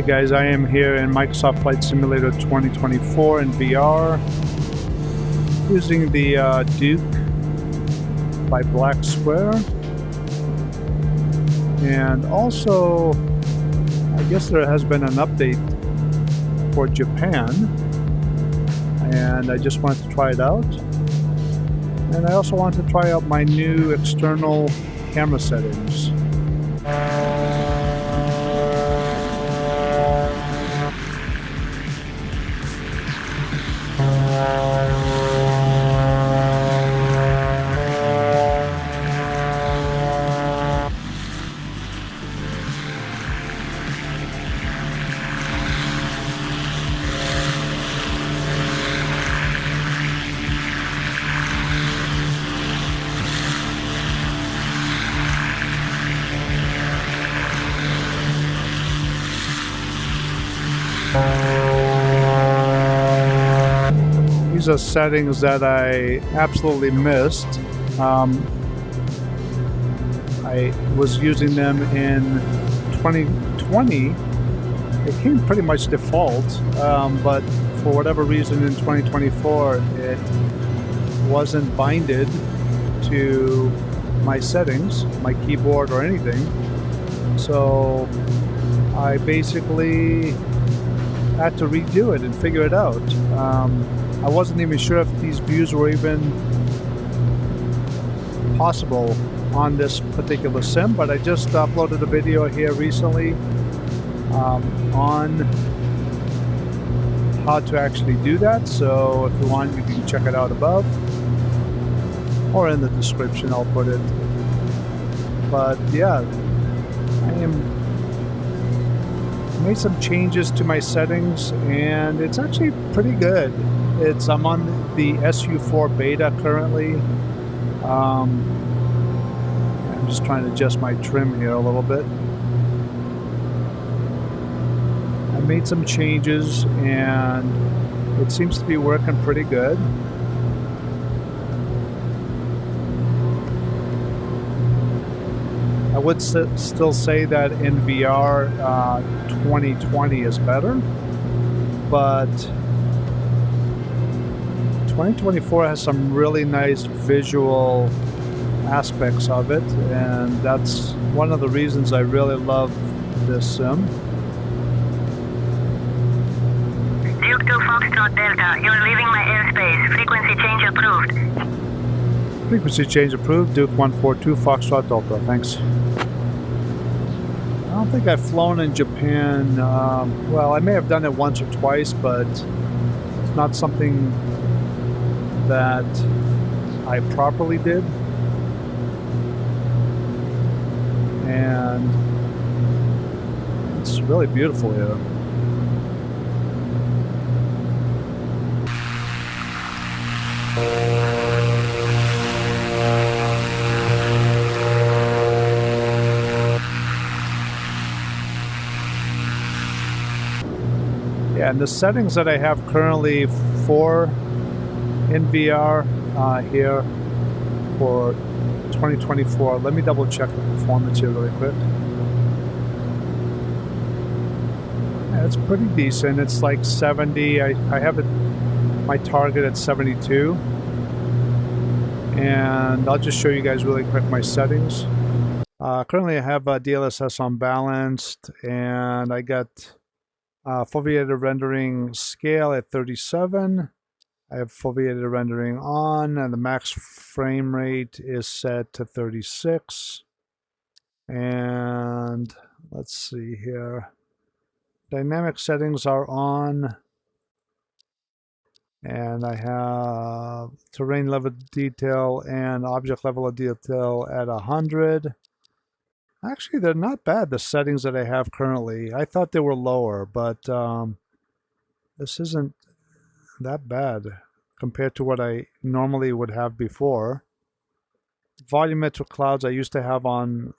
guys, I am here in Microsoft Flight Simulator 2024 in VR using the Duke by Black Square, and also I guess there has been an update for Japan, and I just wanted to try it out. And I also want to try out my new external camera settings. These are settings that I absolutely missed. I was using them in 2020. It came pretty much default, but for whatever reason in 2024 it wasn't binded to my settings, my keyboard or anything. So I basically had to redo it and figure it out. I wasn't even sure if these views were even possible on this particular sim, but I just uploaded a video here recently on how to actually do that. So if you want, you can check it out above or in the description, I'll put it. But yeah, I made some changes to my settings and it's actually pretty good. I'm on the SU4 beta currently. I'm just trying to adjust my trim here a little bit. I made some changes and it seems to be working pretty good. I would still say that in VR 2020 is better, but 2024 has some really nice visual aspects of it, and that's one of the reasons I really love this sim. Duke 2 Foxtrot Delta, you're leaving my airspace. Frequency change approved. Frequency change approved. Duke 142 Foxtrot Delta. Thanks. I don't think I've flown in Japan. Well, I may have done it once or twice, but it's not something that I properly did. And it's really beautiful here. Yeah, and the settings that I have currently for in VR here for 2024. Let me double check the performance here really quick. Yeah, it's pretty decent. It's like 70. I have it, my target at 72. And I'll just show you guys really quick my settings. Currently I have DLSS on balanced, and I got foveated rendering scale at 37. I have foveated rendering on, and the max frame rate is set to 36. And let's see here. Dynamic settings are on. And I have terrain level detail and object level of detail at 100. Actually, they're not bad, the settings that I have currently. I thought they were lower, but this isn't that bad compared to what I normally would have before. Volumetric clouds I used to have on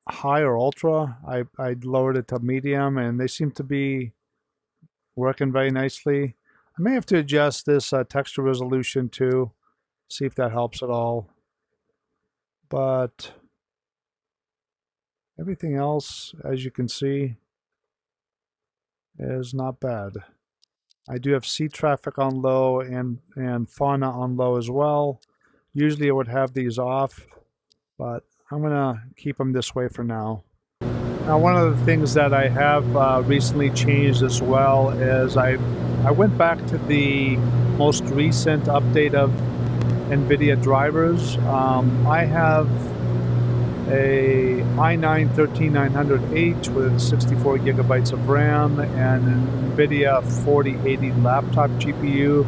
high or ultra. I lowered it to medium, and they seem to be working very nicely. I may have to adjust this texture resolution too, see if that helps at all. But everything else, as you can see, is not bad. I do have sea traffic on low and fauna on low as well. Usually I would have these off, but I'm gonna keep them this way for now. Now, one of the things that I have recently changed as well is I went back to the most recent update of Nvidia drivers. I have a i9-13900H with 64 gigabytes of RAM and an Nvidia 4080 laptop GPU.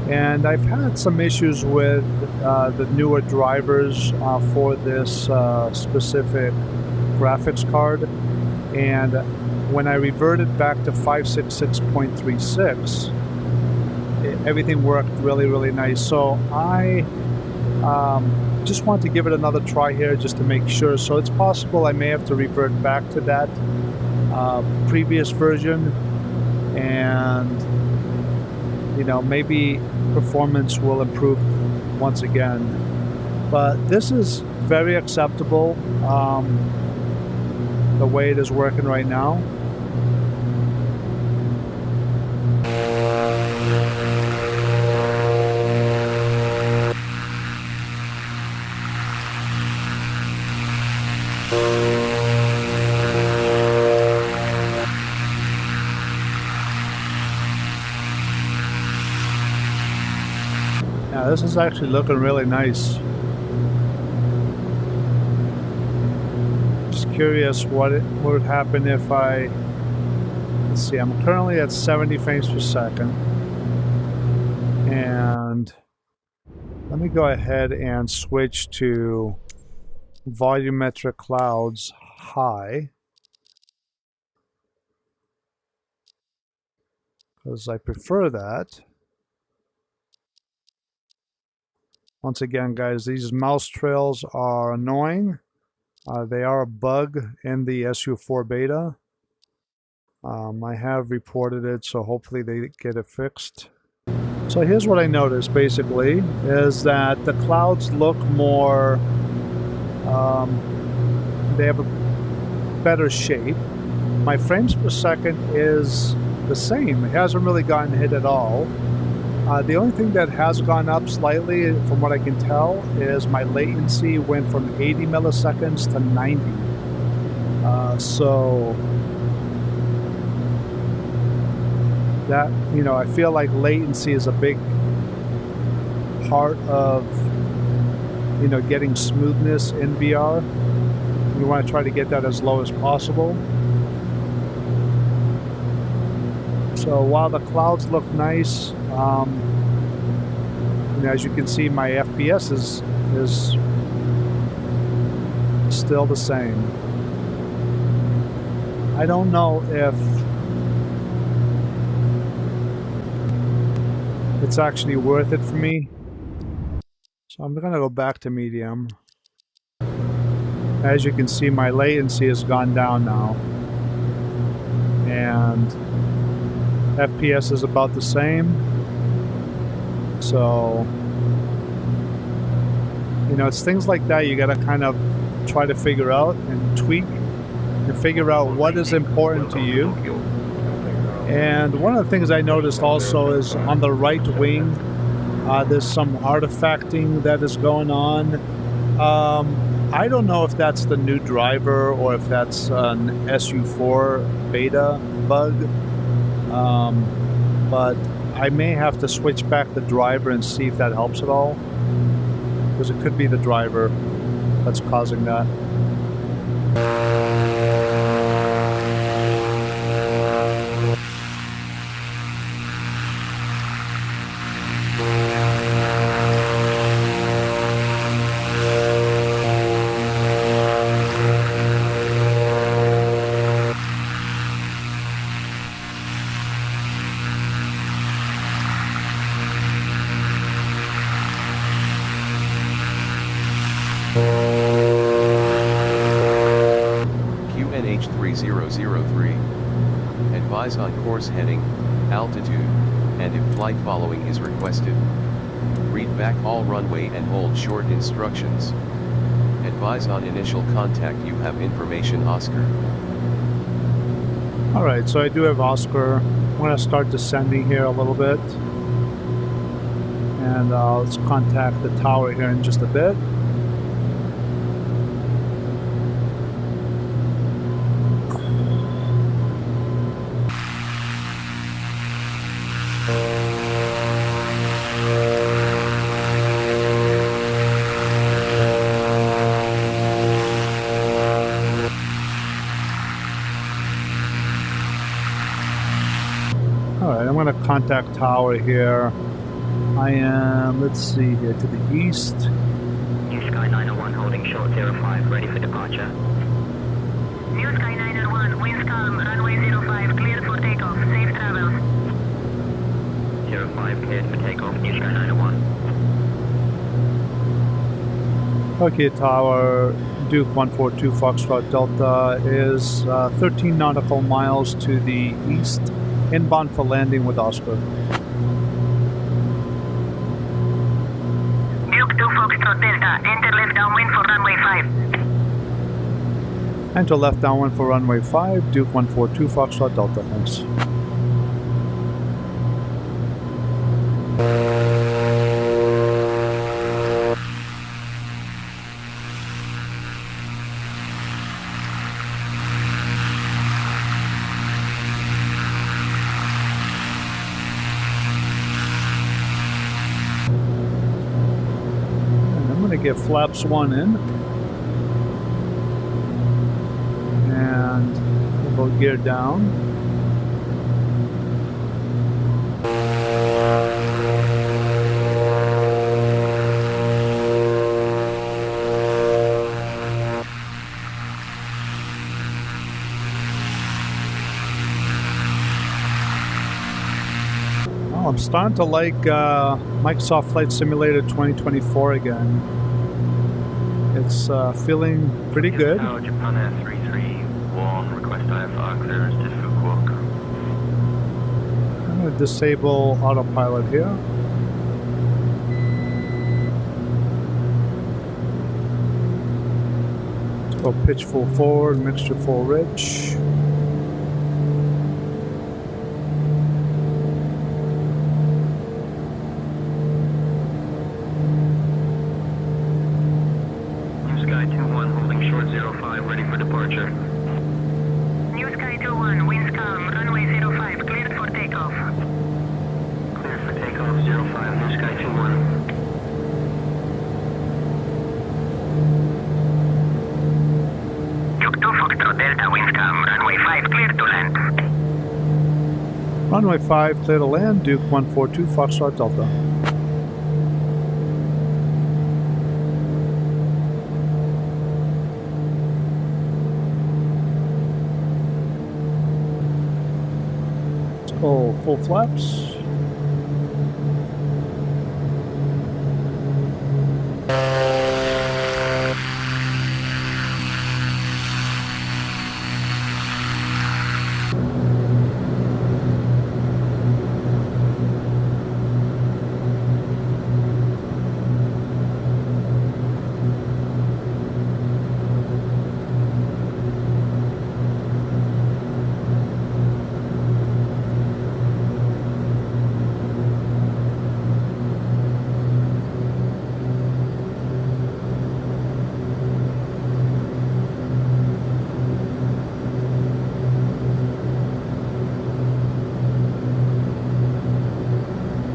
And I've had some issues with the newer drivers for this specific graphics card. And when I reverted back to 566.36, everything worked really, really nice. So I just want to give it another try here just to make sure. So it's possible I may have to revert back to that previous version, and maybe performance will improve once again. But this is very acceptable the way it is working right now. Yeah, this is actually looking really nice. Just curious what would happen if let's see, I'm currently at 70 frames per second. And let me go ahead and switch to volumetric clouds high, because I prefer that. Once again, guys, these mouse trails are annoying. They are a bug in the SU4 beta. I have reported it, so hopefully they get it fixed. So here's what I noticed, basically, is that the clouds look more, they have a better shape. My frames per second is the same. It hasn't really gotten hit at all. The only thing that has gone up slightly, from what I can tell, is my latency went from 80 milliseconds to 90. So that, I feel like latency is a big part of, getting smoothness in VR. You want to try to get that as low as possible. So while the clouds look nice, as you can see, my FPS is still the same. I don't know if it's actually worth it for me. So I'm gonna go back to medium. As you can see, my latency has gone down now. And FPS is about the same. So, it's things like that you gotta kind of try to figure out and tweak and figure out what is important to you. And one of the things I noticed also is on the right wing, there's some artifacting that is going on. I don't know if that's the new driver or if that's an SU4 beta bug. But I may have to switch back the driver and see if that helps at all, because it could be the driver that's causing that. QNH3003. Advise on course heading, altitude, and if flight following is requested. Read back all runway and hold short instructions. Advise on initial contact. You have information, Oscar. Alright, so I do have Oscar. I'm going to start descending here a little bit. And let's contact the tower here in just a bit. Alright, I'm going to contact tower here. I am, let's see here, to the east. New Sky 901 holding short 05, ready for departure. New Sky 901, winds calm, runway 05, cleared for takeoff, safe travels. 05, cleared for takeoff, New Sky 901. Okay, tower, Duke 142 Foxtrot Delta is 13 nautical miles to the east, inbound for landing with Oscar. Duke 2 Foxtrot Delta, enter left downwind for runway 5. Enter left downwind for runway 5, Duke 142 Foxtrot Delta, thanks. Get flaps 1 in, and we'll go gear down. Well, I'm starting to like Microsoft Flight Simulator 2024 again. It's feeling pretty good. Japan Air 331, request IFR clearance to Fukuoka. I'm going to disable autopilot here. Let's go pitch full forward, mixture full rich. Runway 5, clear to land, Duke 142, Foxtrot Delta. Let's go full flaps.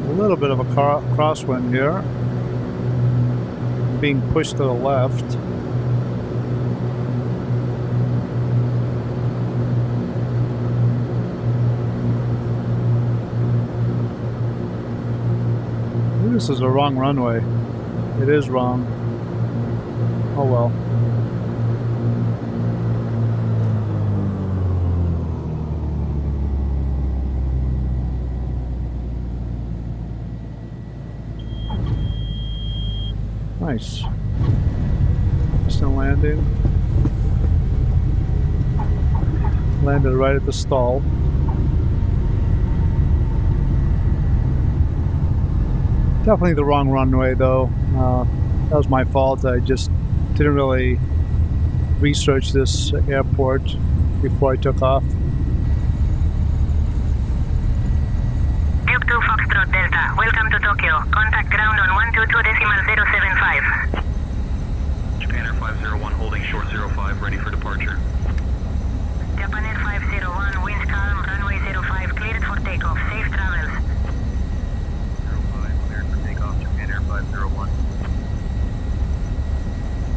A little bit of a crosswind here, being pushed to the left. Maybe this is the wrong runway. It is wrong. Oh well. Nice. Still landing. Landed right at the stall. Definitely the wrong runway though. That was my fault. I just didn't really research this airport before I took off. welcome to Tokyo. Contact ground on 122.075. Japan Air 501 holding short 05, ready for departure. Japan Air 501, winds calm, runway 05, cleared for takeoff. Safe travels. 05, cleared for takeoff, Japan Air 501.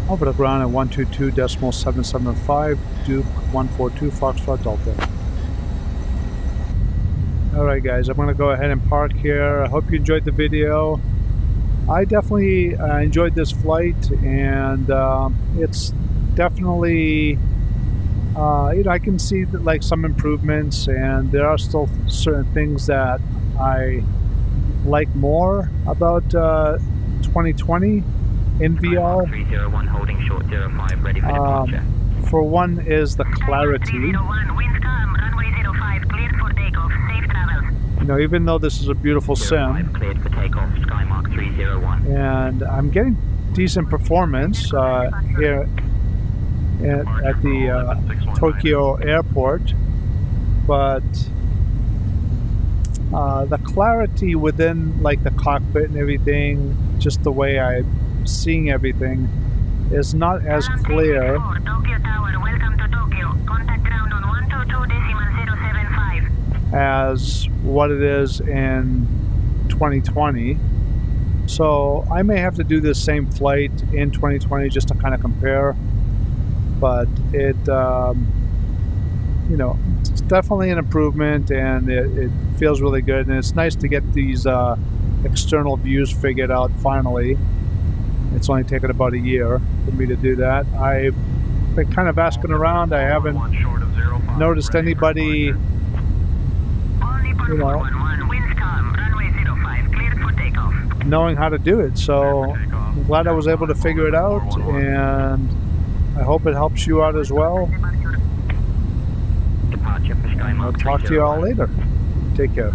Over the ground at 122.775, Duke 142, Foxtrot Delta. Alright guys, I'm going to go ahead and park here. I hope you enjoyed the video. I definitely enjoyed this flight, and it's definitely, I can see that, like, some improvements, and there are still certain things that I like more about 2020 in VR. 301 holding short 05, ready for departure. For one is the clarity. 301, winds calm, runway 05, cleared for takeoff. Safe travels. You know, even though this is a beautiful sim, Cleared for takeoff, Skymark 301. and I'm getting decent performance here at the Tokyo airport, but the clarity within, like, the cockpit and everything, just the way I'm seeing everything, is not as clear Tokyo Tower, welcome to Tokyo. Contact ground on 122.075. as what it is in 2020. So I may have to do this same flight in 2020 just to kind of compare, but it you know, it's definitely an improvement, and it feels really good, and it's nice to get these external views figured out finally. It's only taken about a year for me to do that. I've been kind of asking around. I haven't noticed anybody, you know, knowing how to do it. So I'm glad I was able to figure it out, and I hope it helps you out as well. I'll talk to you all later. Take care.